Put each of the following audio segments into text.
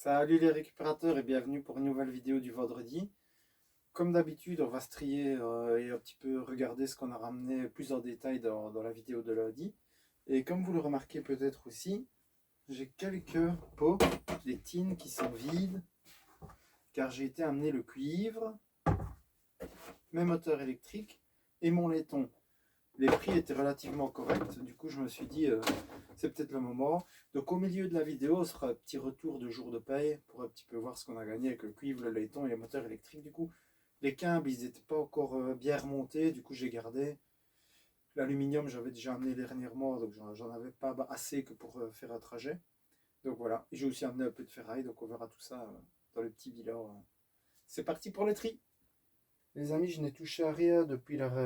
Salut les récupérateurs et bienvenue pour une nouvelle vidéo du vendredi. Comme d'habitude, on va se trier et un petit peu regarder ce qu'on a ramené plus en détail dans la vidéo de lundi. Et comme vous le remarquez peut-être aussi, j'ai quelques pots, des tines qui sont vides, car j'ai été amener le cuivre, mes moteurs électriques et mon laiton. Les prix étaient relativement corrects, du coup je me suis dit c'est peut-être le moment. Donc au milieu de la vidéo, ce sera un petit retour de jour de paye pour un petit peu voir ce qu'on a gagné avec le cuivre, le laiton et les moteurs électriques. Du coup, les câbles, ils n'étaient pas encore bien remontés, du coup j'ai gardé. L'aluminium, j'avais déjà amené dernièrement, donc j'en avais pas assez que pour faire un trajet. Donc voilà, j'ai aussi amené un peu de ferraille, donc on verra tout ça dans le petit bilan. C'est parti pour le tri. Les amis, je n'ai touché à rien depuis la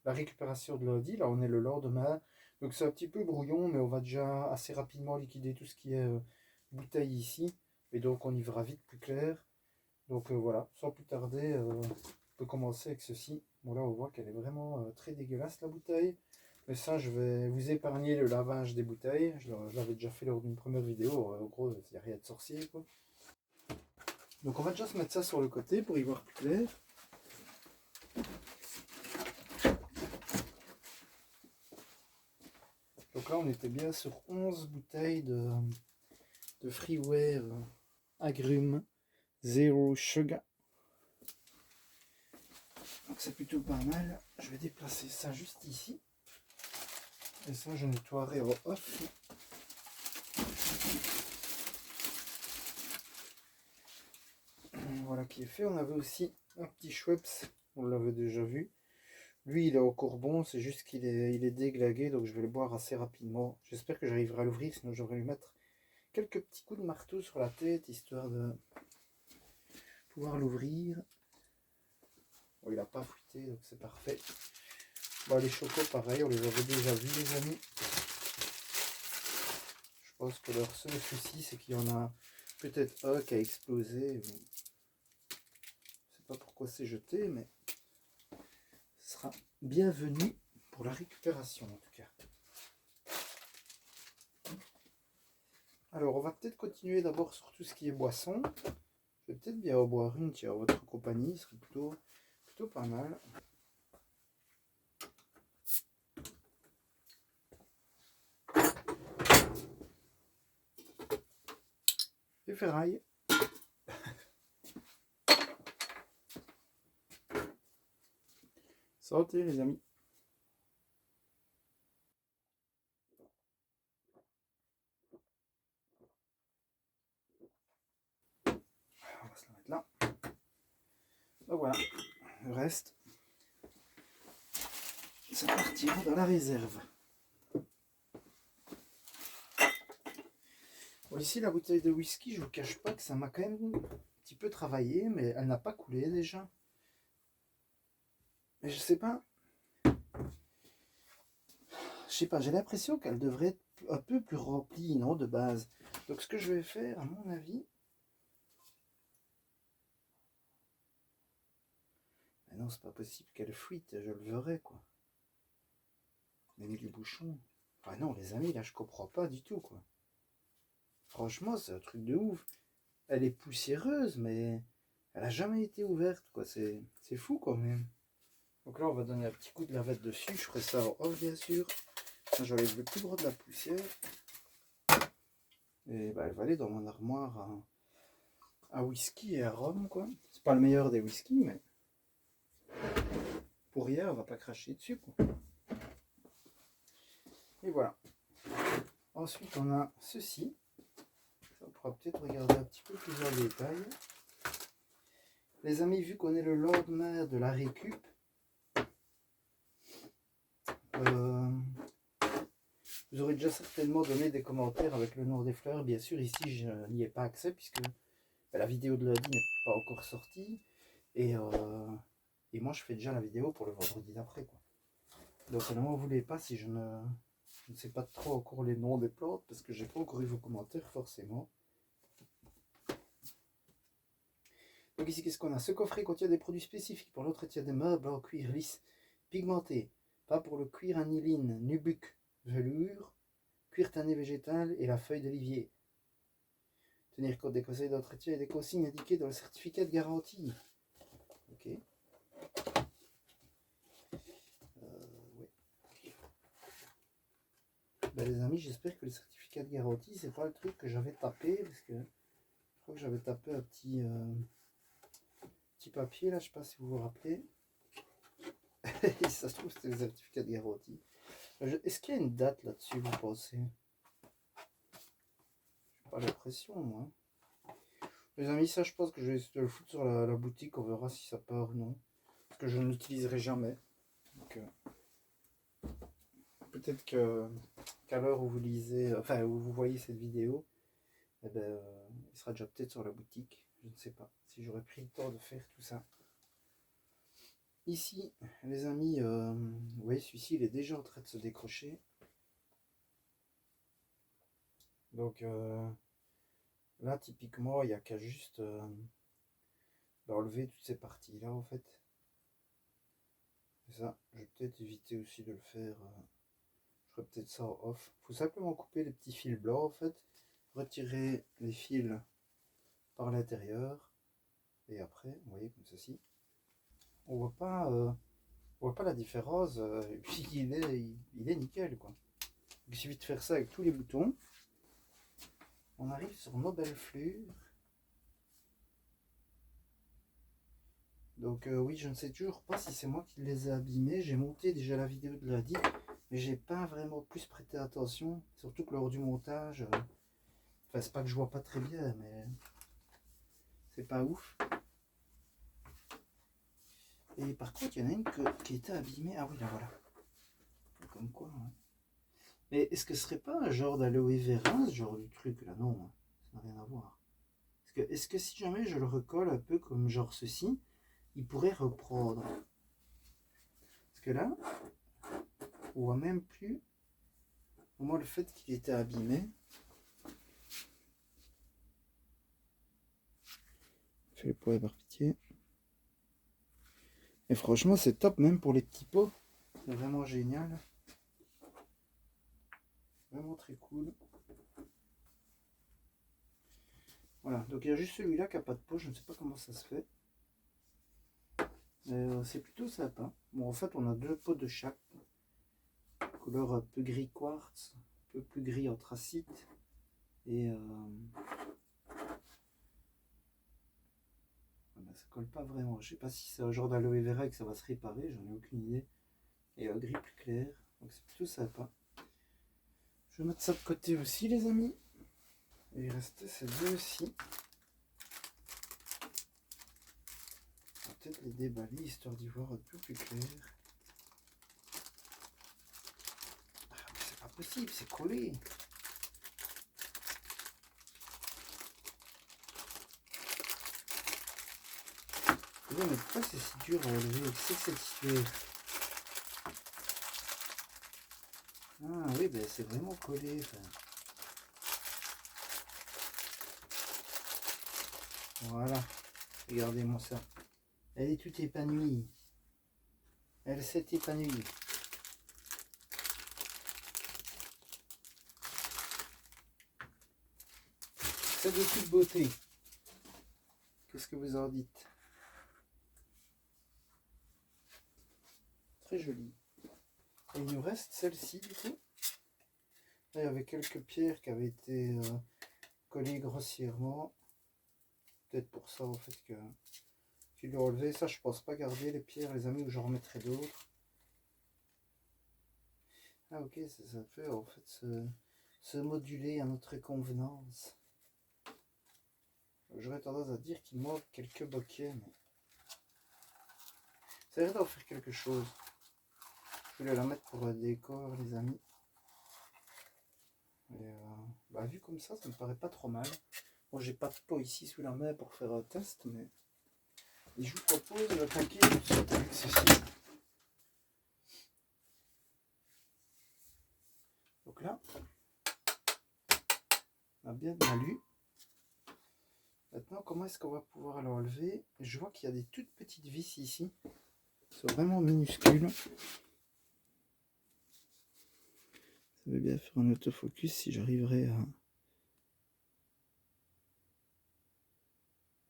récupération de lundi. Là, on est le lendemain. Donc, c'est un petit peu brouillon, mais on va déjà assez rapidement liquider tout ce qui est bouteille ici. Et donc, on y verra vite plus clair. Donc, voilà, sans plus tarder, on peut commencer avec ceci. Bon, là, on voit qu'elle est vraiment très dégueulasse, la bouteille. Mais ça, je vais vous épargner le lavage des bouteilles. Je l'avais déjà fait lors d'une première vidéo. En gros, il n'y a rien de sorcier, quoi. Donc, on va déjà se mettre ça sur le côté pour y voir plus clair. Donc là, on était bien sur 11 bouteilles de Freeway agrumes Zero Sugar. Donc c'est plutôt pas mal. Je vais déplacer ça juste ici. Et ça, je nettoierai au off. Voilà qui est fait. On avait aussi un petit Schweppes. On l'avait déjà vu. Lui, il est encore bon. C'est juste qu'il est déglagué. Donc je vais le boire assez rapidement. J'espère que j'arriverai à l'ouvrir. Sinon, j'aurais lui mettre quelques petits coups de marteau sur la tête. Histoire de pouvoir l'ouvrir. Bon, il n'a pas fruité, donc c'est parfait. Bon, les chocos, pareil, on les avait déjà vus, les amis. Je pense que leur seul souci, c'est qu'il y en a peut-être un qui a explosé. Je ne sais pas pourquoi c'est jeté, mais ce sera bienvenu pour la récupération, en tout cas. Alors, on va peut-être continuer d'abord sur tout ce qui est boisson. Je vais peut-être bien en boire une, tiens, votre compagnie, ce serait plutôt pas mal. Les ferrailles. Santé, les amis. On va se la mettre là. Donc voilà, le reste, ça partira dans la réserve. Bon, ici, la bouteille de whisky, je ne vous cache pas que ça m'a quand même un petit peu travaillé, mais elle n'a pas coulé déjà. Mais je sais pas. J'ai l'impression qu'elle devrait être un peu plus remplie, non, de base. Donc ce que je vais faire, à mon avis... Mais non, c'est pas possible qu'elle fuite, je le verrai, quoi. Même du bouchon. Ah non, les amis, là, je comprends pas du tout, quoi. Franchement, c'est un truc de ouf. Elle est poussiéreuse, mais elle a jamais été ouverte, quoi. C'est fou, quand même. Donc là, on va donner un petit coup de lavette dessus. Je ferai ça en off, bien sûr. J'enlève le plus gros de la poussière. Et bah, elle va aller dans mon armoire à whisky et à rhum, quoi. C'est pas le meilleur des whiskies, mais pour rien, on va pas cracher dessus, quoi. Et voilà. Ensuite, on a ceci. Ça, on pourra peut-être regarder un petit peu plus en détail. Les amis, vu qu'on est le lendemain de la récup, vous aurez déjà certainement donné des commentaires avec le nom des fleurs. Bien sûr, ici, je n'y ai pas accès puisque la vidéo de lundi n'est pas encore sortie. Et moi, je fais déjà la vidéo pour le vendredi d'après, quoi. Donc, ne m'en voulez pas si je ne sais pas trop encore les noms des plantes parce que j'ai pas encore eu vos commentaires, forcément. Donc ici, qu'est-ce qu'on a? Ce coffret contient des produits spécifiques pour l'entretien des meubles en cuir lisse, pigmenté. Pas pour le cuir aniline, nubuck, velours, cuir tanné végétal et la feuille d'olivier. Tenir compte des conseils d'entretien et des consignes indiquées dans le certificat de garantie. Ok. Ouais. Ben, les amis, j'espère que le certificat de garantie, c'est pas le truc que j'avais tapé, parce que je crois que j'avais tapé un petit papier là, je sais pas si vous vous rappelez. Et ça se trouve, c'était le certificat de garantie. Est-ce qu'il y a une date là-dessus, vous pensez? J'ai pas l'impression, moi. Les amis, ça, je pense que je vais essayer de le foutre sur la boutique. On verra si ça part ou non. Parce que je ne l'utiliserai jamais. Donc, peut-être qu'à l'heure où vous lisez, enfin, où vous voyez cette vidéo, eh ben, il sera déjà peut-être sur la boutique. Je ne sais pas si j'aurais pris le temps de faire tout ça. Ici, les amis, vous voyez, celui-ci, il est déjà en train de se décrocher. Donc, là, typiquement, il n'y a qu'à juste enlever toutes ces parties-là, en fait. Et ça, je vais peut-être éviter aussi de le faire. Je ferai peut-être ça en off. Il faut simplement couper les petits fils blancs, en fait. Retirer les fils par l'intérieur. Et après, vous voyez, comme ceci. On voit pas la différence. Et puis, il est nickel, quoi. Il suffit de faire ça avec tous les boutons. On arrive sur nos belles fleurs. Donc oui, je ne sais toujours pas si c'est moi qui les ai abîmés. J'ai monté déjà la vidéo de lundi, mais j'ai pas vraiment plus prêté attention. Surtout que lors du montage, enfin c'est pas que je vois pas très bien, mais c'est pas ouf. Et par contre, il y en a une qui était abîmée. Ah oui, là voilà. Comme quoi. Hein. Mais est-ce que ce serait pas un genre d'aloe vera, ce genre de truc là? Non, hein. Ça n'a rien à voir. Est-ce que si jamais je le recolle un peu comme genre ceci, il pourrait reprendre? Parce que là, on voit même plus au moins le fait qu'il était abîmé. Fais le poids par pitié. Et franchement, c'est top même pour les petits pots. C'est vraiment génial. Vraiment très cool. Voilà, donc il y a juste celui-là qui n'a pas de pot. Je ne sais pas comment ça se fait. C'est plutôt sympa. Bon, en fait, on a deux pots de chaque. Couleur un peu gris quartz, un peu plus gris anthracite. Et voilà, ça colle pas vraiment. Je sais pas si c'est un genre d'aloe vera et que ça va se réparer. J'en ai aucune idée. Et un gris plus clair. Donc c'est plutôt sympa. Je vais mettre ça de côté aussi, les amis. Et il restait ces deux aussi. On va peut-être les déballer histoire d'y voir un peu plus clair. Ah, mais c'est pas possible, c'est collé. Mais pourquoi c'est si dur à enlever? C'est cette histoire. Ah oui, ben c'est vraiment collé. Enfin. Voilà. Regardez-moi ça. Elle est toute épanouie. Elle s'est épanouie. C'est de toute beauté. Qu'est-ce que vous en dites? Très jolie. Et il nous reste celle-ci du coup. Là, il y avait quelques pierres qui avaient été collées grossièrement. Peut-être pour ça en fait que tu dois enlever. Ça, je pense pas garder les pierres, les amis, ou j'en remettrai d'autres. Ah ok, ça peut en fait se moduler à notre convenance. J'aurais tendance à dire qu'il manque quelques bokeh, mais ça a l'air d'en faire quelque chose. Je voulais la mettre pour le décor, les amis. Et bah, vu comme ça me paraît pas trop mal. Bon, j'ai pas de pot ici sous la main pour faire un test, mais et je vous propose d'attaquer tout de suite avec ceci. Donc là, on a bien lu. Maintenant, comment est-ce qu'on va pouvoir l'enlever? Je vois qu'il y a des toutes petites vis ici. Elles sont vraiment minuscules. Ça veut bien faire un autofocus si j'arriverai à...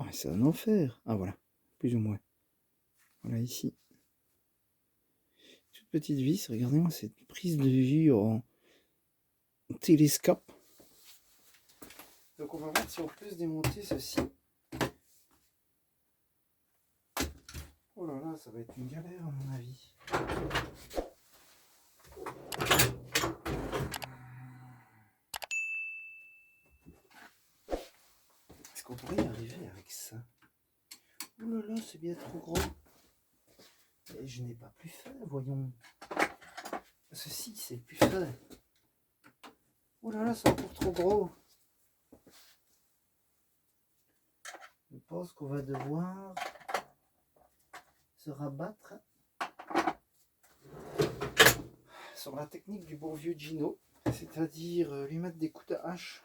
Ah, c'est un enfer. Ah voilà, plus ou moins. Voilà ici. Toute petite vis, regardez-moi cette prise de vue en télescope. Donc on va voir si on peut se démonter ceci. Oh là là, ça va être une galère à mon avis. Est-ce qu'on pourrait y arriver avec ça? Oh là là, c'est bien trop gros. Et je n'ai pas plus fin, voyons. Ceci, c'est plus fin. Oh là là, c'est encore trop gros. Je pense qu'on va devoir se rabattre sur la technique du bon vieux Gino, c'est-à-dire lui mettre des coups de hache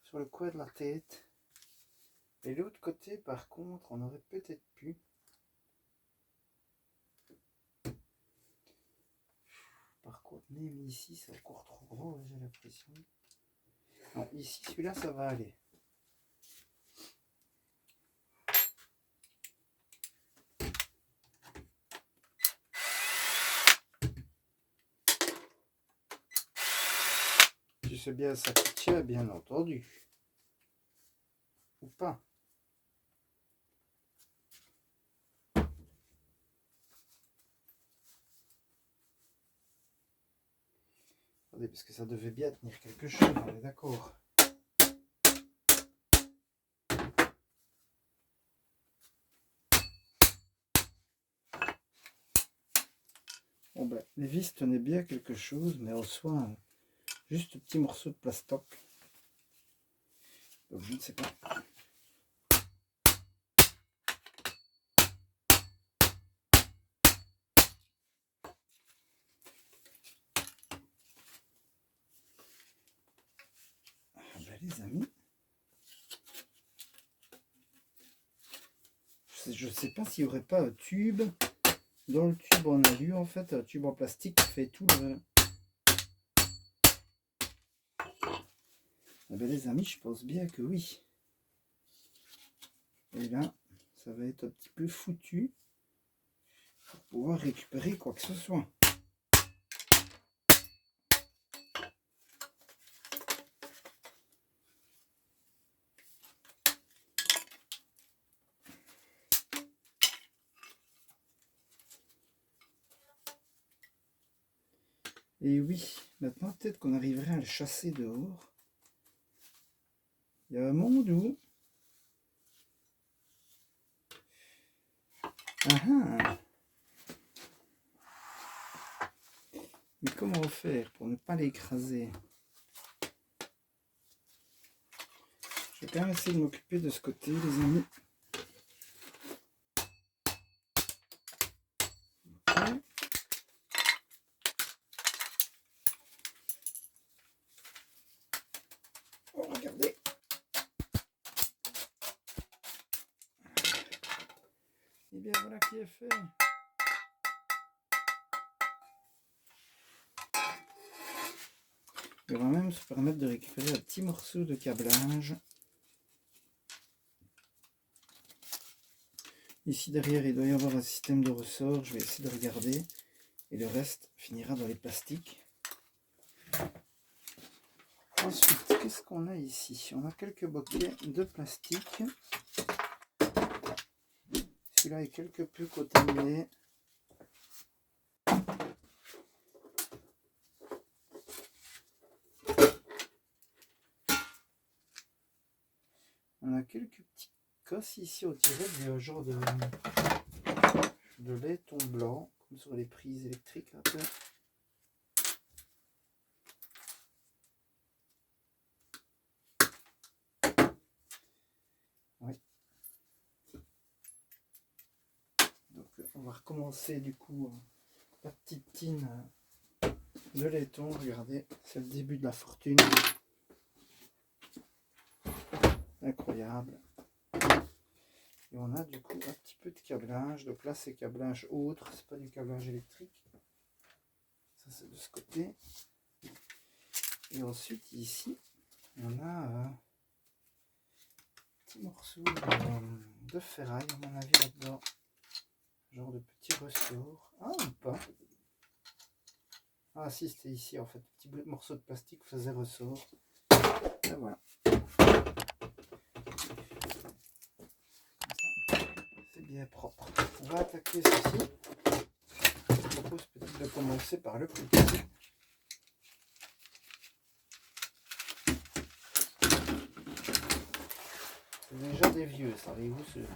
sur le coin de la tête. Et l'autre côté, par contre, on aurait peut-être pu. Par contre, même ici, c'est encore trop gros, j'ai l'impression. Non, ici, celui-là, ça va aller. Tu sais bien ça qui tient, bien entendu. Ou pas. Attendez, parce que ça devait bien tenir quelque chose, on est d'accord. Bon ben, les vis tenaient bien quelque chose, mais en soi, juste un petit morceau de plastoc. Donc je ne sais pas. Ah ben, les amis, je ne sais pas s'il n'y aurait pas un tube. Dans le tube en alu, en fait, un tube en plastique qui fait tout le... Ah ben, les amis, je pense bien que oui. Et là, ça va être un petit peu foutu pour pouvoir récupérer quoi que ce soit. Et oui, maintenant peut-être qu'on arriverait à le chasser dehors. Il y a un monde où... Ah ah! Mais comment faire pour ne pas l'écraser? Je vais quand même essayer de m'occuper de ce côté, les amis. Okay. Oh, regardez! Et bien voilà qui est fait. On va même se permettre de récupérer un petit morceau de câblage. Ici derrière, il doit y avoir un système de ressort. Je vais essayer de regarder. Et le reste finira dans les plastiques. Ensuite, qu'est-ce qu'on a ici? On a quelques bouquets de plastique. Celui-là est quelque peu contaminé. On a quelques petits cosses ici, on dirait du genre de laiton blanc, comme sur les prises électriques un peu. Oui. Donc on va recommencer du coup la petite tine de laiton. Regardez, c'est le début de la fortune. Incroyable. Et on a du coup un petit peu de câblage. Donc là c'est câblage autre, c'est pas du câblage électrique. Ça c'est de ce côté. Et ensuite ici on a petits morceaux de ferraille, à mon avis, là-dedans. Genre de petits ressorts. Ah, ou pas. Ah si, c'était ici en fait. Petit morceau de plastique faisait ressort. Et voilà. C'est bien propre. On va attaquer ceci. Je propose peut-être de commencer par le plus petit. C'est déjà des vieux, savez-vous ceux-là.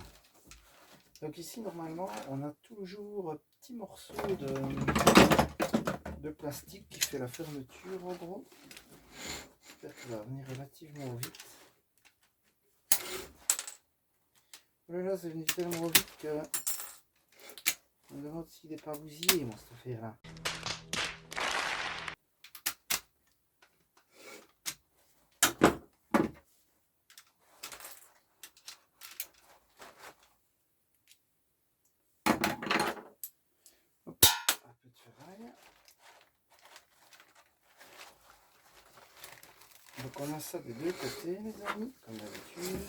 Donc ici, normalement, on a toujours un petit morceau de plastique qui fait la fermeture, en gros. J'espère qu'il va venir relativement vite. Là, c'est venu tellement vite que je me demande s'il n'est pas bousillé, moi, cette affaire-là. Hop, un peu de ferraille. Donc on a ça des deux côtés, les amis, comme d'habitude.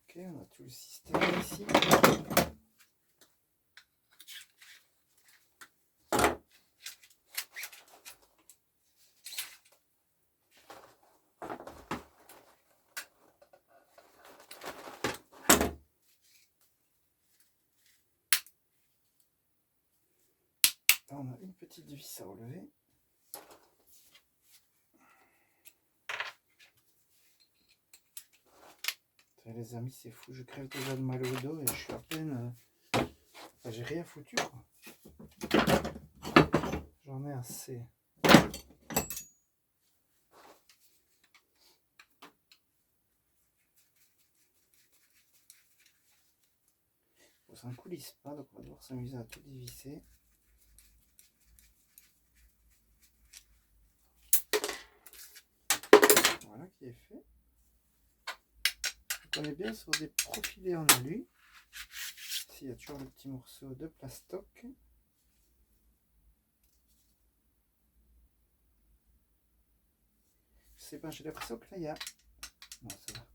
Ok, on a tout le système ici. Là, on a une petite vis à relever. Les amis, c'est fou, je crève déjà de mal au dos et je suis à peine... Enfin, j'ai rien foutu, quoi. J'en ai assez. Bon, ça ne coulisse pas, donc on va devoir s'amuser à tout dévisser. Voilà qui est fait. Donc on est bien sur des profilés en alu. Ici, il y a toujours le petit morceau de plastoc. Je sais pas, j'ai l'impression que là, il y a... Non, ça va.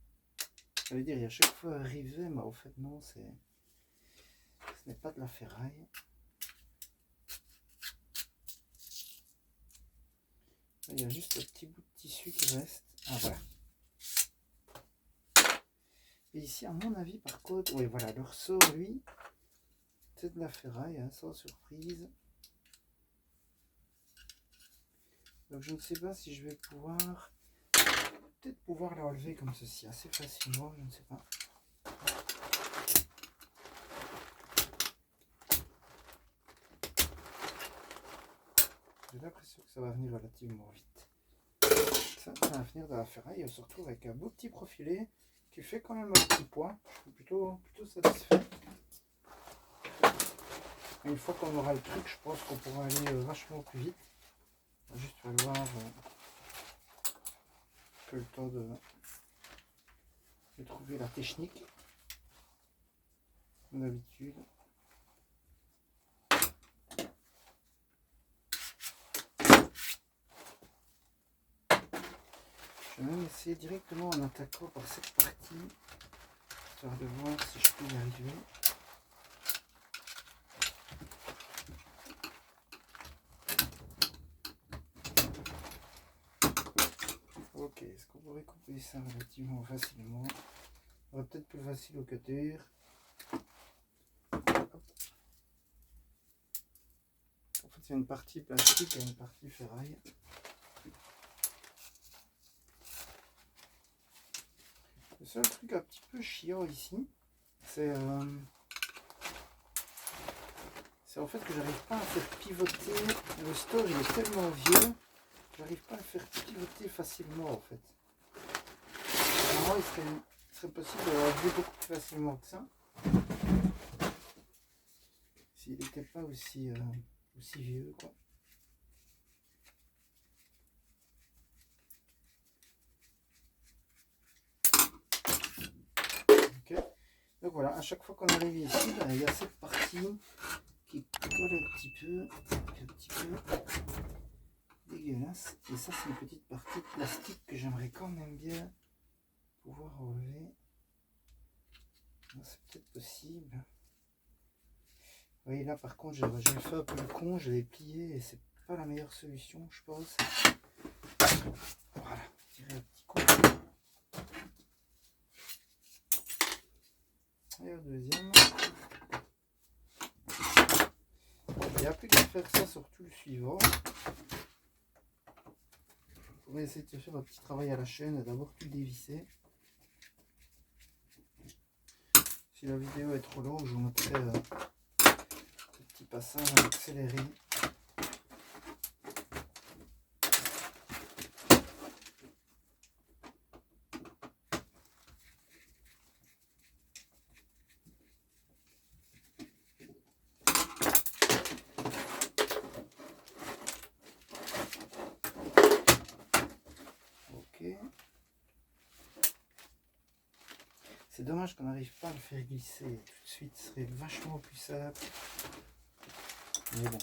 J'allais dire, il y a chaque fois un rivet, mais au fait, non, ce n'est pas de la ferraille. Là, il y a juste un petit bout de tissu qui reste. Ah, voilà. Et ici, à mon avis, par contre, oui, voilà, le ressort, lui, c'est de la ferraille, hein, sans surprise. Donc, je ne sais pas si je vais pouvoir... Peut-être pouvoir la relever comme ceci, assez facilement, je ne sais pas. J'ai l'impression que ça va venir relativement vite. Ça va venir de la ferraille et on se retrouve avec un beau petit profilé qui fait quand même un petit poids. Je suis plutôt satisfait. Et une fois qu'on aura le truc, je pense qu'on pourra aller vachement plus vite. On va juste falloir que le temps de trouver la technique. Comme d'habitude. Je vais même essayer directement en attaquant par cette partie, histoire de voir si je peux y arriver. Ok, est-ce qu'on pourrait couper ça relativement facilement? Ça va peut-être plus facile au cutter. Hop. En fait, il y a une partie plastique et une partie ferraille. Le seul truc un petit peu chiant ici, c'est en fait que j'arrive pas à faire pivoter. Le store il est tellement vieux, j'arrive pas à le faire pivoter facilement en fait. Normalement, il serait possible de l'enlever beaucoup plus facilement que ça. S'il n'était pas aussi vieux, quoi. voilà, à chaque fois qu'on arrive ici, ben, il y a cette partie qui colle un petit peu dégueulasse. Et ça, c'est une petite partie de plastique que j'aimerais quand même bien pouvoir enlever. C'est peut-être possible. Vous voyez là, par contre, j'ai fait un peu le con, je l'ai plié et c'est pas la meilleure solution, je pense. Voilà, tirer un petit coup. Et au deuxième. Il n'y a plus qu'à faire ça sur tout le suivant. On va essayer de faire un petit travail à la chaîne, d'abord tout dévisser. Si la vidéo est trop longue, je vous mettrai un petit passage à accélérer. C'est dommage qu'on n'arrive pas à le faire glisser tout de suite, ce serait vachement plus simple. Mais bon.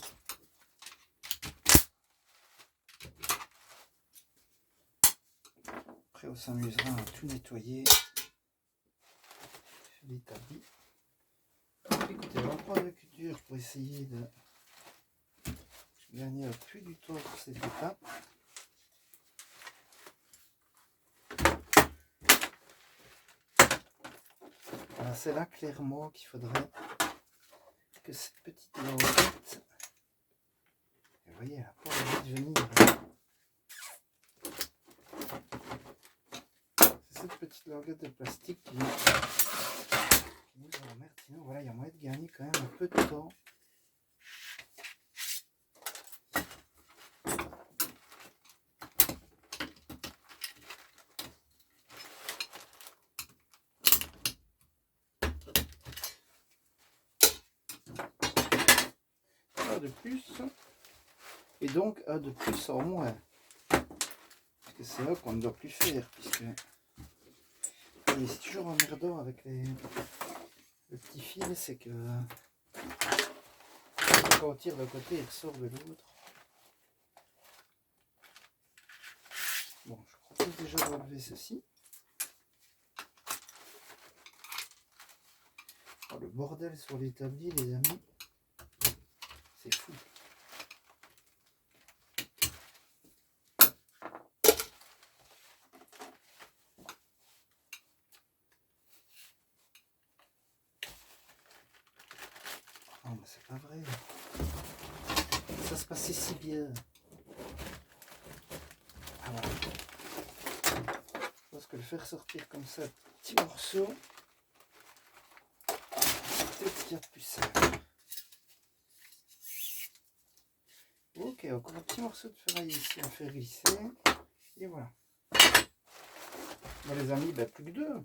Après on s'amusera à tout nettoyer. L'établi. Écoutez, on va prendre le couture pour essayer de gagner plus du temps pour cette étape. Voilà, c'est là clairement qu'il faudrait que cette petite languette, vous voyez, elle n'a pas envie de venir. C'est cette petite languette de plastique qui nous emmerde. Sinon, voilà, il y a moyen de gagner quand même un peu de temps. De plus et donc un de plus en moins, parce que c'est là qu'on ne doit plus faire, puisque c'est toujours emmerdant avec le petit fil, c'est que quand on tire d'un côté il ressort de l'autre. Bon, je propose déjà d'enlever ceci. Oh, le bordel sur l'établi, les amis, c'est fou. Oh, mais c'est pas vrai. Ça se passait si bien. Ah, voilà. Je pense que le faire sortir comme ça, petit morceau, c'est peut-être ce qu'il y a de plus simple. Ok, encore un petit morceau de ferraille ici à faire glisser. Et voilà. Bon les amis, ben, plus que deux.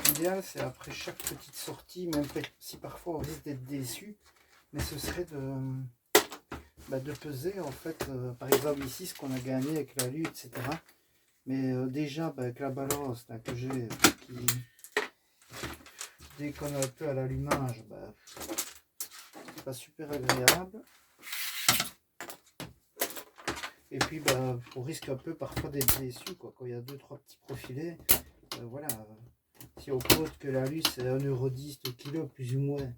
L'idéal, c'est après chaque petite sortie, même si parfois on risque d'être déçu, mais ce serait de peser en fait, par exemple ici ce qu'on a gagné avec la lutte, etc. Mais déjà avec la balance là, que j'ai, qui déconne un peu à l'allumage, c'est pas super agréable. Et puis on risque un peu parfois d'être déçu quoi, quand il y a 2-3 petits profilés. Voilà, si on compte que la luce c'est 1,10 € le kilo plus ou moins,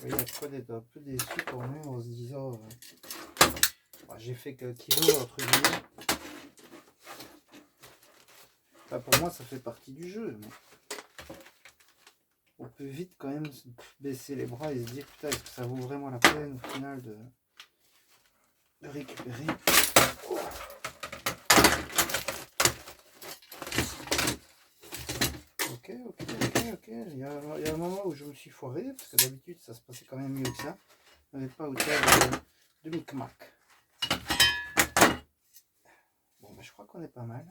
il y a quoi d'être un peu déçu quand même en se disant j'ai fait qu'un kilo entre guillemets. Pour moi ça fait partie du jeu, mais on peut vite quand même baisser les bras et se dire putain, est-ce que ça vaut vraiment la peine au final de récupérer. Ok. Il y a un moment où je me suis foiré, parce que d'habitude ça se passait quand même mieux que ça. On n'avait pas autant de micmac. Bon, je crois qu'on est pas mal.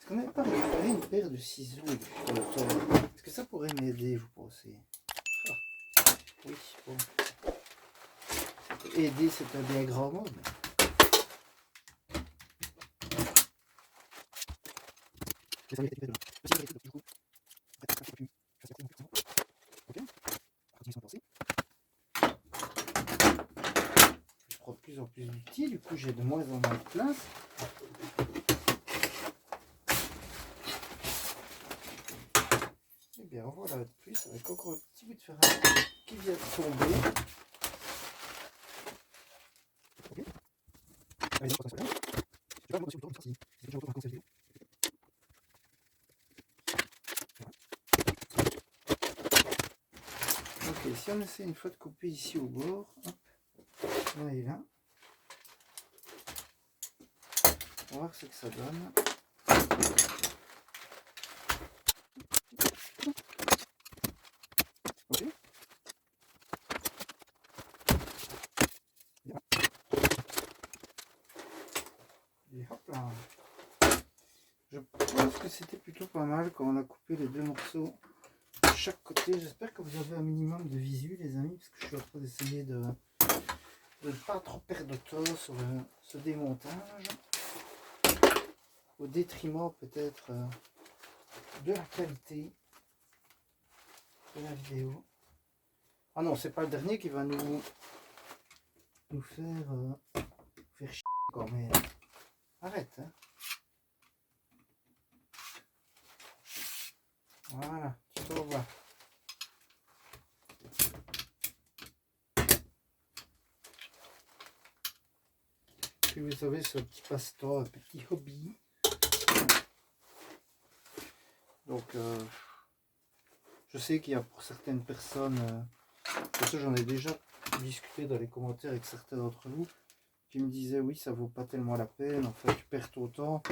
Est-ce qu'on n'avait pas récupéré une paire de ciseaux pour le tour? Est-ce que ça pourrait m'aider, vous pensez? Ah, oui, bon. Aider, c'est un bien grand mot, mais... Je prends de plus en plus d'outils, du coup j'ai de moins en moins de place. Et bien voilà de plus, avec encore un petit bout de ferraille qui vient de tomber. Ok, si on essaie une fois de couper ici au bord, hop, là et là, on va voir ce que ça donne. Ok. Et hop là. Je pense que c'était plutôt pas mal quand on a coupé les deux morceaux de chaque côté. J'espère que vous avez un minimum de visu, les amis, parce que je suis en train d'essayer de ne pas trop perdre de temps sur ce démontage, au détriment peut-être de la qualité de la vidéo. Ah non, c'est pas le dernier qui va nous faire chier encore, mais arrête, hein. Voilà, tu peux voir. Puis vous savez, ce petit passe-temps, un petit hobby. Donc, je sais qu'il y a pour certaines personnes, parce que j'en ai déjà discuté dans les commentaires avec certains d'entre vous, qui me disaient oui, ça vaut pas tellement la peine, en fait, tu perds ton temps.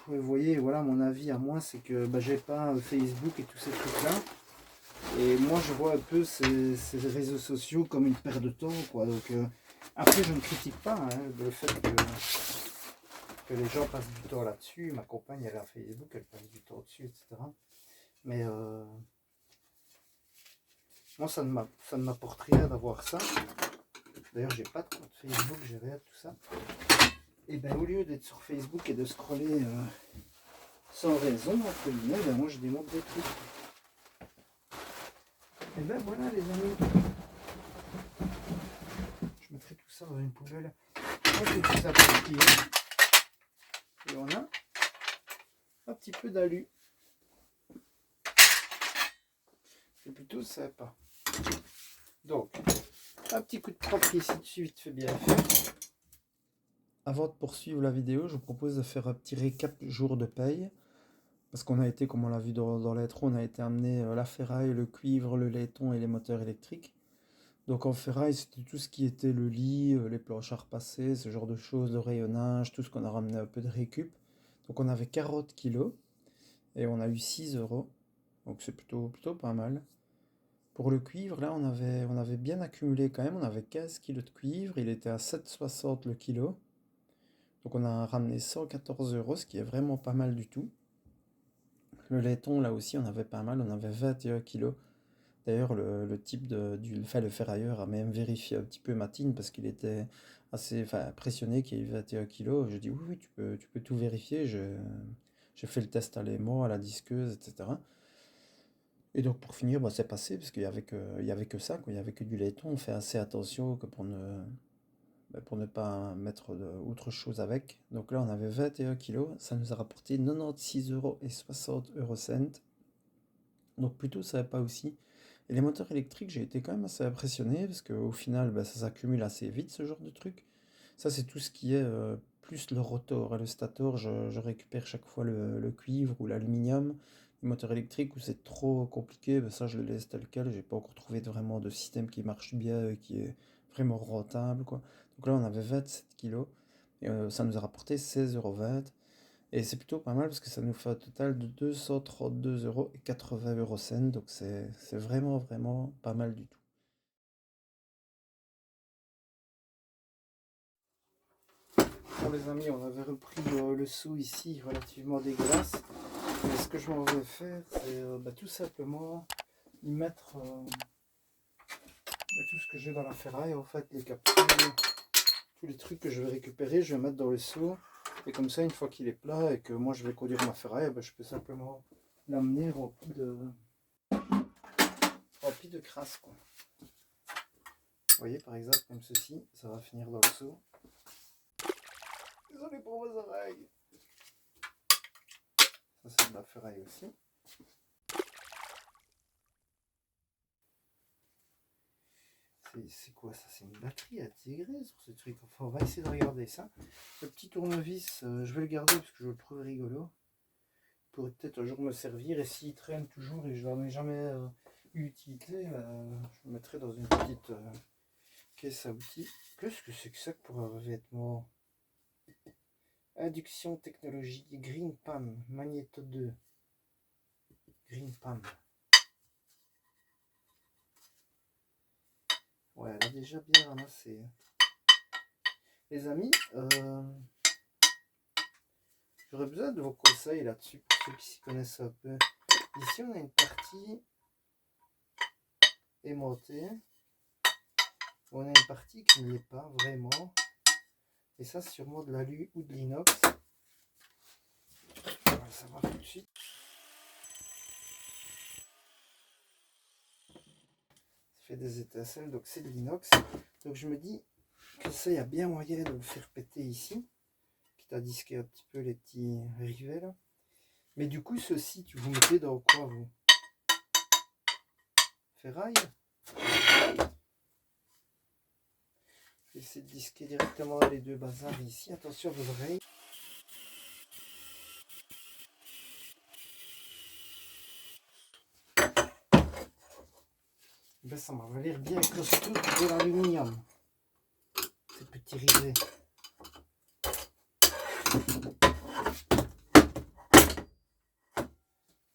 Vous voyez, voilà, mon avis à moi, c'est que j'ai pas Facebook et tous ces trucs-là. Et moi, je vois un peu ces réseaux sociaux comme une perte de temps, quoi. Donc, après, je ne critique pas hein, le fait que les gens passent du temps là-dessus. Ma compagne, elle est à Facebook, elle passe du temps dessus, etc. Mais moi, ça ne m'apporte rien d'avoir ça. D'ailleurs, j'ai pas de compte Facebook, j'ai rien de tout ça. Et bien, au lieu d'être sur Facebook et de scroller sans raison, entre guillemets, ben, moi, je démonte des trucs. Et ben voilà, les amis. Je mettrai tout ça dans une poubelle. On fait tout ça pour plier. Et on a un petit peu d'alu. C'est plutôt sympa. Donc, un petit coup de propre ici de suite fait bien fait. Avant de poursuivre la vidéo, je vous propose de faire un petit récap jour de paye. Parce qu'on a été, comme on l'a vu dans l'intro, on a été amené la ferraille, le cuivre, le laiton et les moteurs électriques. Donc en ferraille, c'était tout ce qui était le lit, les planches à repasser, ce genre de choses, le rayonnage, tout ce qu'on a ramené un peu de récup. Donc on avait 40 kilos et on a eu 6 euros. Donc c'est plutôt pas mal. Pour le cuivre, là, on avait bien accumulé quand même. On avait 15 kilos de cuivre, il était à 7,60 le kilo. Donc on a ramené 114 euros, ce qui est vraiment pas mal du tout. Le laiton, là aussi, on avait pas mal, on avait 21 kilos. D'ailleurs, le type le ferrailleur a même vérifié un petit peu ma tine parce qu'il était assez impressionné qu'il y ait 21 kilos. Je dis oui, oui, tu peux tout vérifier. J'ai fait le test à l'aimant, à la disqueuse, etc. Et donc pour finir, c'est passé parce il y avait que ça, quoi. Il y avait que du laiton. On fait assez attention que pour ne pas mettre autre chose avec. Donc là, on avait 21 kilos. Ça nous a rapporté 96 euros et 60 euros cents. Donc plutôt ça va pas aussi. Et les moteurs électriques, j'ai été quand même assez impressionné parce qu'au final, ça s'accumule assez vite ce genre de truc. Ça, c'est tout ce qui est plus le rotor et le stator. Je récupère chaque fois le cuivre ou l'aluminium. Les moteurs électriques où c'est trop compliqué, ça je le laisse tel quel. J'ai pas encore trouvé vraiment de système qui marche bien et qui est vraiment rentable, quoi. Donc là, on avait 27 kilos et ça nous a rapporté 16,20 €. Et c'est plutôt pas mal parce que ça nous fait un total de 232 euros et 80 euros cents. Donc c'est vraiment pas mal du tout. Bon les amis, on avait repris le seau ici relativement dégueulasse. Mais ce que je m'en vais faire, c'est tout simplement y mettre tout ce que j'ai dans la ferraille, en fait, les capsules, tous les trucs que je vais récupérer, je vais mettre dans le seau. Et comme ça, une fois qu'il est plat et que moi je vais conduire ma ferraille, je peux simplement l'amener rempli de crasse, quoi. Vous voyez, par exemple, comme ceci, ça va finir dans le seau. Désolé pour vos oreilles. Ça, c'est de la ferraille aussi. C'est quoi ça? C'est une batterie intégrée sur ce truc. Enfin, on va essayer de regarder ça. Le petit tournevis, je vais le garder parce que je le trouve rigolo. Il pourrait peut-être un jour me servir. Et s'il traîne toujours et je n'en ai jamais eu utilité, je le mettrai dans une petite caisse à outils. Qu'est-ce que c'est que ça pour un revêtement? Induction technologie Green Pan Magneto 2. Green Pan. Ouais, elle a déjà bien ramassé. Les amis, j'aurais besoin de vos conseils là-dessus pour ceux qui s'y connaissent un peu. Ici, on a une partie aimantée. On a une partie qui ne l'est pas vraiment. Et ça, c'est sûrement de l'alu ou de l'inox. On va le savoir tout de suite. Ça fait des étincelles, donc c'est de l'inox. Donc je me dis que ça, il y a bien moyen de le faire péter ici. Quitte à disquer un petit peu les petits rivets là. Mais du coup, ceci, tu vous mettez dans quoi, vous? Ferraille? Je vais essayer de disquer directement les deux bazars ici. Attention à vos oreilles. Ben, ça m'a l'air bien costaud de l'aluminium. Ces petits rivets.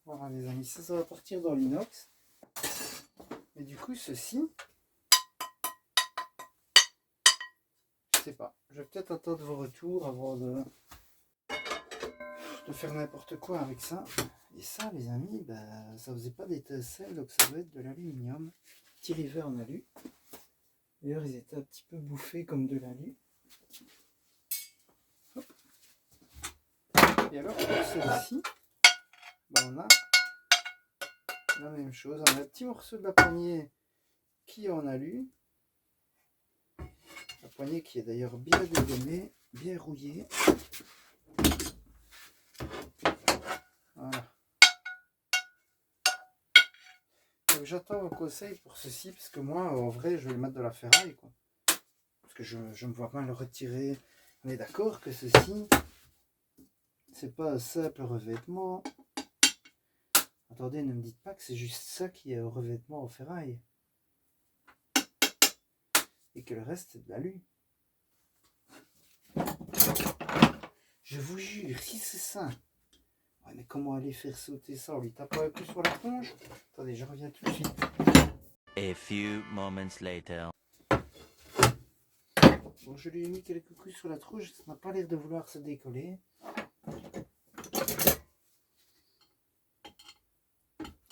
Voilà les amis, ça va partir dans l'inox. Et du coup, ceci, je sais pas. Je vais peut-être attendre vos retours avant de faire n'importe quoi avec ça. Et ça, les amis, ça faisait pas d'étincelles, donc ça doit être de l'aluminium. Petit rivet en alu. D'ailleurs, ils étaient un petit peu bouffés comme de l'alu. Et alors, pour celle-ci, on a la même chose. On a un petit morceau de la poignée qui est en alu. La poignée qui est d'ailleurs bien dégommée, bien rouillée. Voilà. Donc j'attends vos conseils pour ceci, parce que moi, en vrai, je vais le mettre de la ferraille, quoi. Parce que je me vois mal le retirer. On est d'accord que ceci, c'est pas un simple revêtement. Attendez, ne me dites pas que c'est juste ça qui est au revêtement en ferraille. Et que le reste, c'est de l'alu. Je vous jure, si c'est ça. Ouais, mais comment aller faire sauter ça? On lui tape un coup sur la tronche? Attendez, je reviens tout de suite. A few moments later. Bon, je lui ai mis quelques coups sur la tronche, ça n'a pas l'air de vouloir se décoller.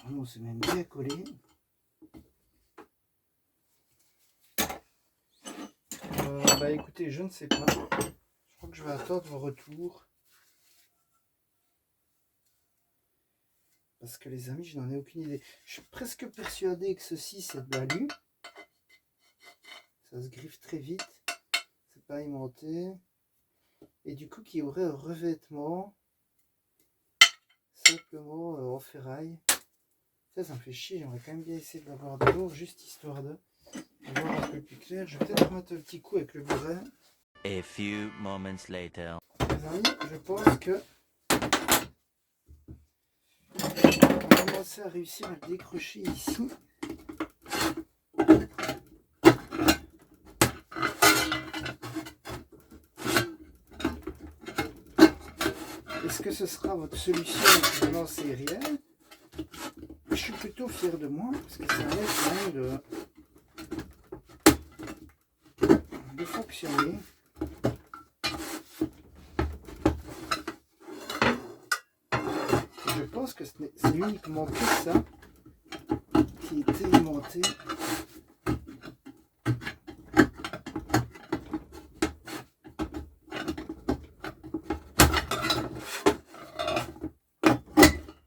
Oh non, c'est même bien collé. Écoutez, je ne sais pas. Je crois que je vais attendre vos retours. Parce que les amis, je n'en ai aucune idée. Je suis presque persuadé que ceci, c'est de l'alu. Ça se griffe très vite. C'est pas aimanté. Et du coup, qui aurait un revêtement simplement en ferraille. Ça me fait chier. J'aimerais quand même bien essayer de l'avoir de l'eau, juste histoire de voir un peu plus clair. Je vais peut-être remettre un petit coup avec le burin. A few moments later. Les amis, je pense que on va commencer à réussir à le décrocher ici. Est-ce que ce sera votre solution? Je n'en sais rien. Je suis plutôt fier de moi parce que ça a l'air quand même de fonctionner. Je pense que c'est uniquement que ça qui était aimanté.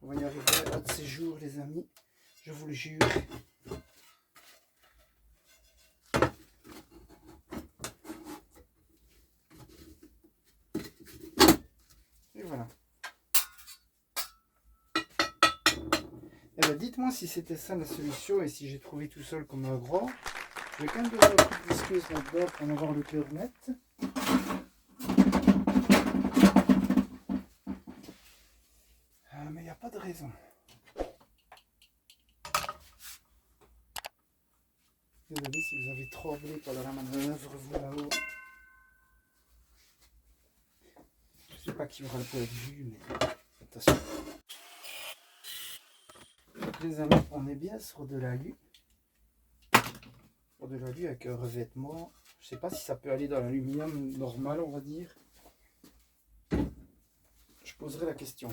On va y arriver à de ces jours, les amis, je vous le jure. Et voilà. Eh ben, dites-moi si c'était ça la solution et si j'ai trouvé tout seul comme un grand. Je vais quand même donner un coup de visqueuse là-dedans pour en avoir le cœur net. Mais il n'y a pas de raison. Désolé si vous avez tremblé pendant la manœuvre, vous là-haut. Je ne sais pas qui aura le point de vue, mais attention. Donc les amis, on est bien sur de l'alu. Sur de l'alu avec un revêtement. Je ne sais pas si ça peut aller dans l'aluminium normal, on va dire. Je poserai la question.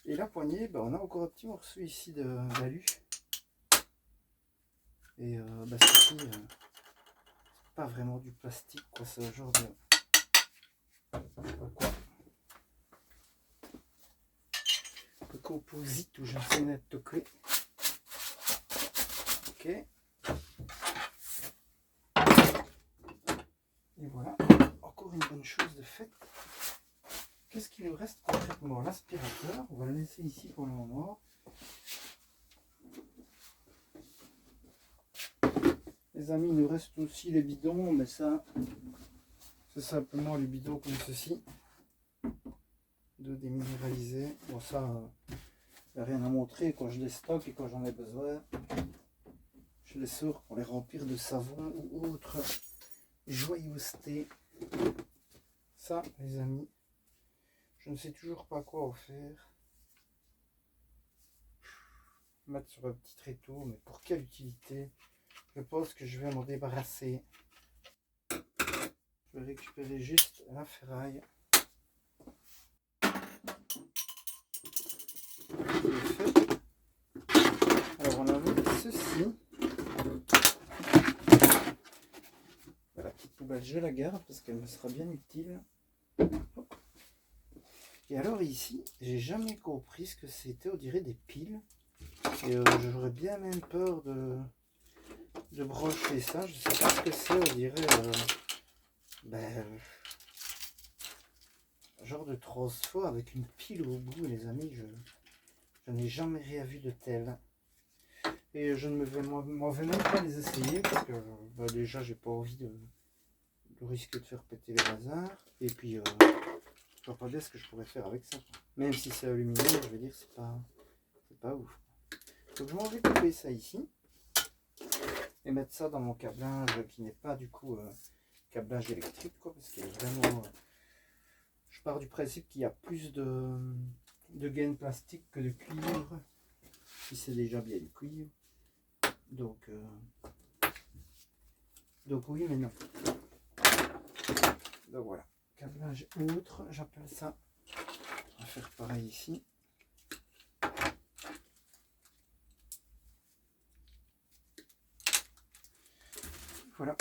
Et la poignée, on a encore un petit morceau ici d'alu. Et ceci, c'est pas vraiment du plastique, quoi. C'est un genre de... quoi, de composite ou je ne sais net toqué. Ok. Et voilà, encore une bonne chose de faite. Qu'est-ce qu'il nous reste concrètement? L'aspirateur, on va le laisser ici pour le moment. Les amis, il nous reste aussi les bidons, mais ça, c'est simplement les bidons comme ceci. De déminéraliser. Bon, ça, il n'y a rien à montrer. Quand je les stocke et quand j'en ai besoin, je les sors pour les remplir de savon ou autre joyeuseté. Ça, les amis, je ne sais toujours pas quoi en faire. Mettre sur un petit tréteau, mais pour quelle utilité? Je pense que je vais m'en débarrasser. Je vais récupérer juste la ferraille. Alors on avait ceci. Voilà, petite poubelle, je la garde parce qu'elle me sera bien utile. Et alors ici, j'ai jamais compris ce que c'était, on dirait des piles. Et j'aurais bien même peur de brocher ça. Je sais pas ce que c'est, on dirait un genre de transfo avec une pile au bout, les amis. Je n'ai jamais rien vu de tel. Et je ne m'en vais même pas les essayer parce que déjà j'ai pas envie de risquer de faire péter les hasards. Et puis je vois pas bien ce que je pourrais faire avec ça. Même si c'est aluminium, je veux dire c'est pas ouf. Donc je m'en vais couper ça ici. Et mettre ça dans mon câblage qui n'est pas du coup câblage électrique quoi, parce qu'il est vraiment... je pars du principe qu'il y a plus de gaine plastique que de cuivre. Si c'est déjà bien du cuivre. Donc oui mais non. Donc voilà. Câblage autre, j'appelle ça. On va faire pareil ici. Voilà.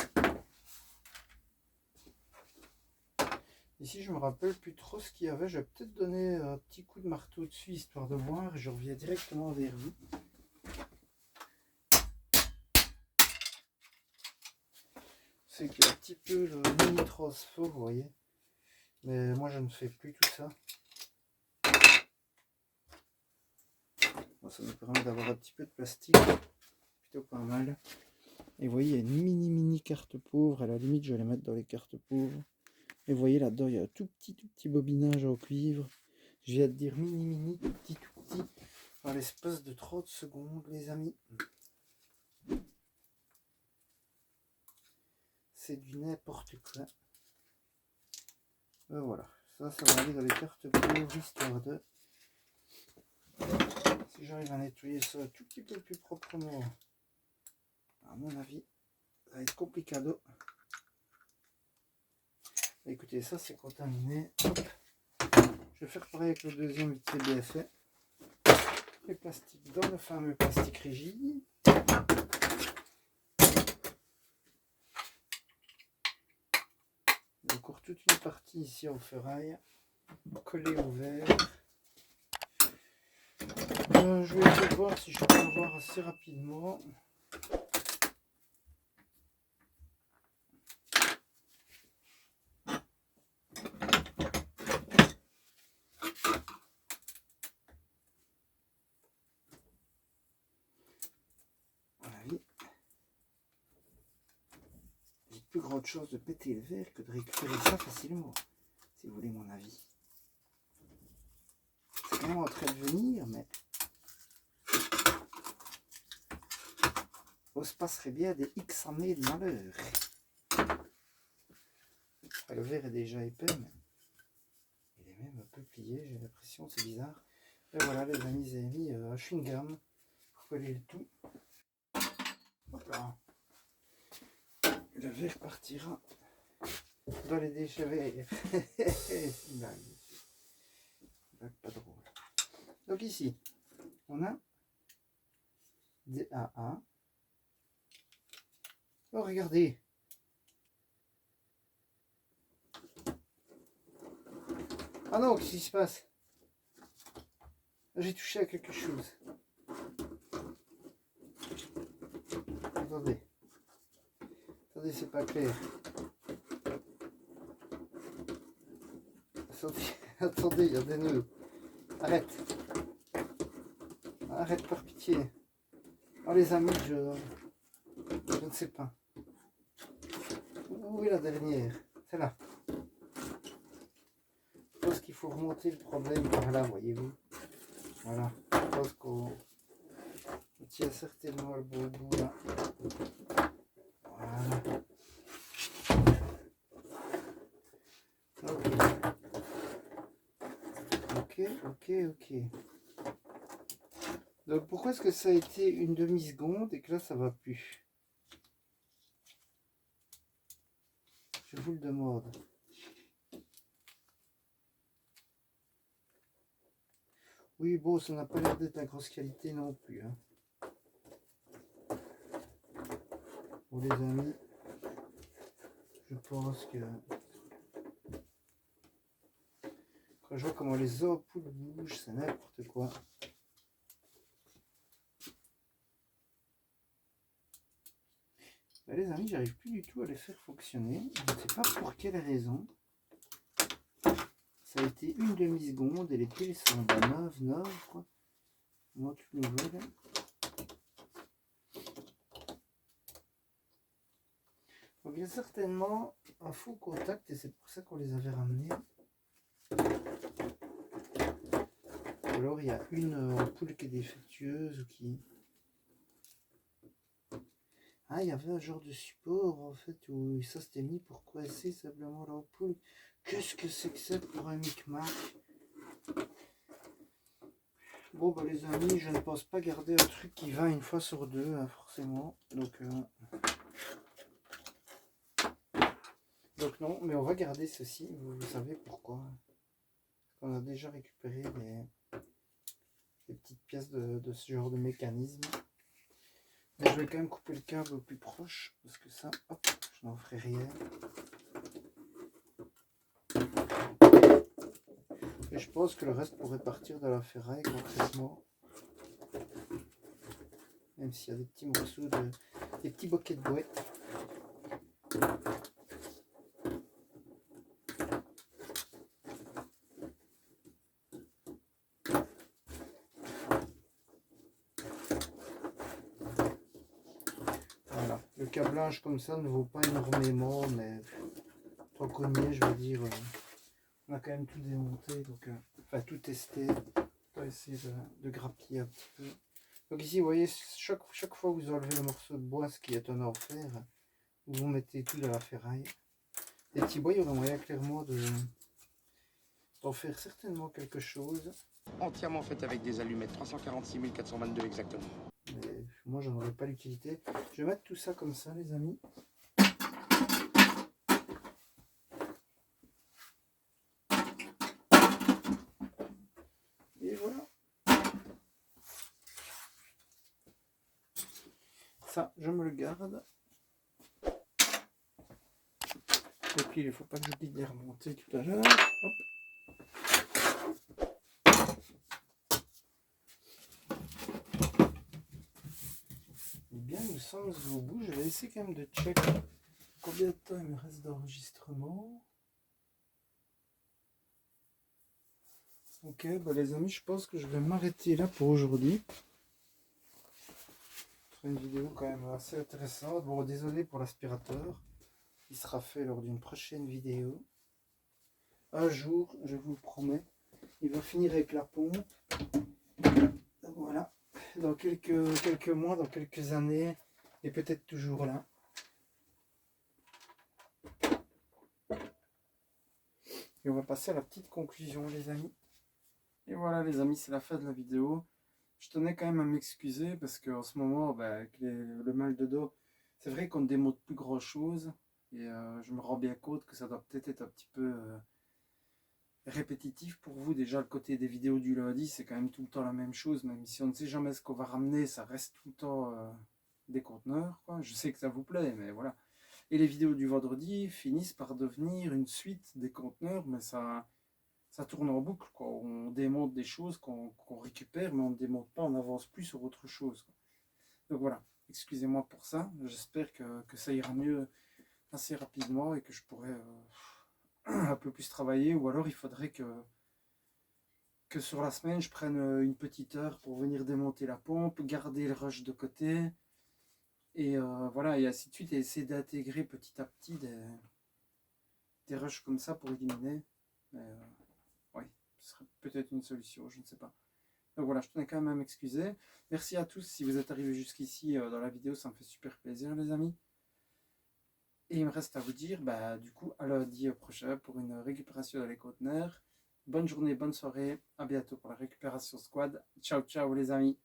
Ici je me rappelle plus trop ce qu'il y avait. Je vais peut-être donner un petit coup de marteau dessus histoire de voir et je reviens directement vers vous. C'est qu'il y a un petit peu le mini transfo, vous voyez. Mais moi je ne fais plus tout ça. Bon, ça nous permet d'avoir un petit peu de plastique. Plutôt pas mal. Et vous voyez, il y a une mini carte pauvre. À la limite, je vais les mettre dans les cartes pauvres. Et vous voyez là-dedans, il y a un tout petit bobinage en cuivre. Je viens de dire mini, tout petit. Dans l'espace de 30 secondes, les amis. C'est du n'importe quoi. Voilà. Ça va aller dans les cartes pauvres, histoire de... Si j'arrive à nettoyer ça un tout petit peu plus proprement, à mon avis, ça va être complicado. Écoutez, ça c'est contaminé. Hop. Je vais faire pareil avec le deuxième vite fait bien fait. les plastiques dans le fameux plastique rigide. Il y a encore toute une partie ici au ferraille collée au verre. Je vais essayer de voir si je peux avoir assez rapidement. Plus grande chose de péter le verre que de récupérer ça facilement, si vous voulez mon avis. C'est quand même en train de venir, mais on se passerait bien des X années de malheur. Le verre est déjà épais, mais il est même un peu plié, j'ai l'impression, c'est bizarre. Et voilà les amis et amis, un chewing-gum pour coller le tout. Voilà. Le verre partira dans les déchets verts. C'est une blague. Une blague pas drôle. Donc ici, on a des AA. Oh, regardez. Ah non, qu'est-ce qui se passe? J'ai touché à quelque chose. Attendez. Attendez, c'est pas clair. Attendez, il y a des nœuds. Arrête. Arrête par pitié. Oh les amis, je ne sais pas. Où est la dernière? C'est là. Je pense qu'il faut remonter le problème par là, voyez-vous. Voilà. Je pense qu'on tient certainement le beau bout là. Voilà. Ok. Donc pourquoi est-ce que ça a été une demi-seconde et que là ça va plus? Je vous le demande. Oui, bon, ça n'a pas l'air d'être la grosse qualité non plus. Hein. Bon les amis, je pense que quand je vois comment les ampoules bougent, c'est n'importe quoi. Ben, les amis, j'arrive plus du tout à les faire fonctionner. Je ne sais pas pour quelle raison. Ça a été une demi-seconde et les piles sont neuves, quoi. Moi, toutes nouvelles. Donc il y a certainement un faux contact et c'est pour ça qu'on les avait ramenés. Ou alors il y a une ampoule qui est défectueuse ou qui... Ah, il y avait un genre de support en fait où ça s'était mis pour coincer simplement l'ampoule. Qu'est-ce que c'est que ça pour un micmac? Bon bah les amis, je ne pense pas garder un truc qui va une fois sur deux, hein, forcément. Donc non, mais on va garder ceci, vous savez pourquoi. On a déjà récupéré des petites pièces de ce genre de mécanisme. Mais je vais quand même couper le câble au plus proche, parce que ça, hop, je n'en ferai rien. Et je pense que le reste pourrait partir de la ferraille concrètement. Même s'il y a des petits morceaux des petits boquets de boîte. Voilà, le câblage comme ça ne vaut pas énormément, mais tant qu'on y est, je veux dire, on a quand même tout démonté, donc enfin tout testé. On va essayer de grappiller un petit peu. Donc ici, vous voyez, chaque fois que vous enlevez le morceau de bois, ce qui est un enfer, vous mettez tout dans la ferraille. Les petits bois, il y aurait moyen clairement d'en faire certainement quelque chose. Entièrement faite avec des allumettes, 346 422 exactement. Mais moi, j'en aurais pas l'utilité. Je vais mettre tout ça comme ça, les amis. Et voilà. ça, je me le garde. Et puis il ne faut pas que j'oublie de les remonter tout à l'heure. Hop. Eh bien, nous sommes au bout. Je vais essayer quand même de check combien de temps il me reste d'enregistrement. Ok, bah les amis, je pense que je vais m'arrêter là pour aujourd'hui. C'est une vidéo quand même assez intéressante. Bon, désolé pour l'aspirateur. Il sera fait lors d'une prochaine vidéo. Un jour, je vous le promets, il va finir avec la pompe. Voilà. Dans quelques mois, dans quelques années, et peut-être toujours là. Et on va passer à la petite conclusion, les amis. Et voilà, les amis, c'est la fin de la vidéo. Je tenais quand même à m'excuser parce qu'en ce moment, avec le mal de dos, c'est vrai qu'on ne démonte plus grand chose. Et je me rends bien compte que ça doit peut-être être un petit peu répétitif pour vous. Déjà, le côté des vidéos du lundi, c'est quand même tout le temps la même chose. Même si on ne sait jamais ce qu'on va ramener, ça reste tout le temps des conteneurs, quoi. Je sais que ça vous plaît, mais voilà. Et les vidéos du vendredi finissent par devenir une suite des conteneurs, mais ça tourne en boucle, quoi. On démonte des choses qu'on récupère, mais on ne démonte pas, on n'avance plus sur autre chose, quoi. Donc voilà, excusez-moi pour ça. J'espère que ça ira mieux assez rapidement et que je pourrai un peu plus travailler. Ou alors il faudrait que sur la semaine, je prenne une petite heure pour venir démonter la pompe, garder le rush de côté. Et voilà, et ainsi de suite, et essayer d'intégrer petit à petit des rushs comme ça pour éliminer. Oui, ce serait peut-être une solution, je ne sais pas. Donc voilà, je tenais quand même à m'excuser. Merci à tous si vous êtes arrivés jusqu'ici dans la vidéo, ça me fait super plaisir les amis. Et il me reste à vous dire, du coup, à lundi prochain pour une récupération dans les conteneurs. Bonne journée, bonne soirée, à bientôt pour la récupération squad. Ciao, ciao les amis.